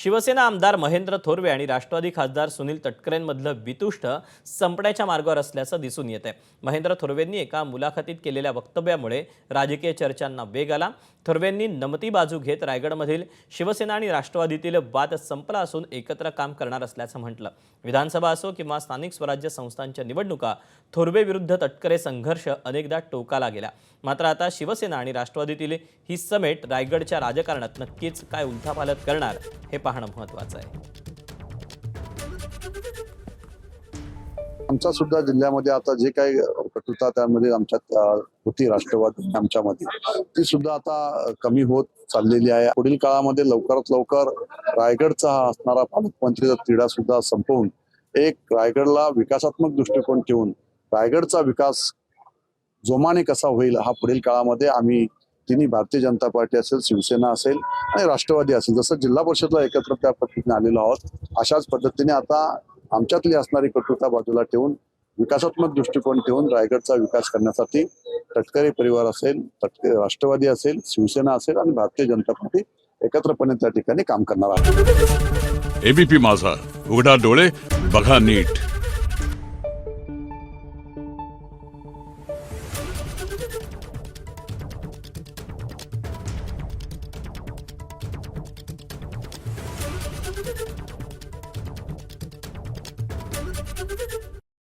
शिवसेना आमदार महेंद्र थोरवे आणि राष्ट्रवादी खासदार सुनील तटकरेंमधलं वितुष्ट संपण्याच्या मार्गावर असल्याचं दिसून येत आहे। महेंद्र थोरवेंनी एका मुलाखतीत केलेल्या वक्तव्यामुळे राजकीय चर्चांना वेग आला। थोरवेंनी नमती बाजू घेत रायगडमधील शिवसेना आणि राष्ट्रवादीतील वाद संपला असून एकत्र काम करणार असल्याचं म्हटलं। विधानसभा असो किंवा स्थानिक स्वराज्य संस्थांच्या निवडणुका थोरवे विरुद्ध तटकरे संघर्ष अनेकदा टोकाला गेला। मात्र आता शिवसेना आणि राष्ट्रवादीतील ही समेट रायगडच्या राजकारणात नक्कीच काय उलथापालट करणार हे पाहणं महत्त्वाचं आहे। आमचा सुद्धा जिल्ह्यामध्ये आता जे काही कटुता त्यामध्ये आमच्यात होती राष्ट्रवादी आमच्यामध्ये ती सुद्धा आता कमी होत चाललेली आहे। पुढील काळामध्ये लवकरात लवकर रायगडचा हा असणारा पालकमंत्रीचा तिढा सुद्धा संपवून एक रायगडला विकासात्मक दृष्टिकोन ठेवून रायगडचा विकास जोमाने कसा होईल हा पुढील काळामध्ये आम्ही तिन्ही भारतीय जनता पार्टी असेल, शिवसेना असेल आणि राष्ट्रवादी असेल, जसं जिल्हा परिषदला एकत्र त्या पद्धतीने आलेलो आहोत अशाच पद्धतीने आता आमच्यातली असणारी कटुता बाजूला ठेवून विकासात्मक दृष्टिकोन ठेवून रायगडचा विकास करण्यासाठी तटकरे परिवार असेल, राष्ट्रवादी असेल, शिवसेना असेल आणि भारतीय जनता पार्टी एकत्रपणे त्या ठिकाणी काम करणार आहे। एबीपी माझा, उघडा डोळे बघा नीट।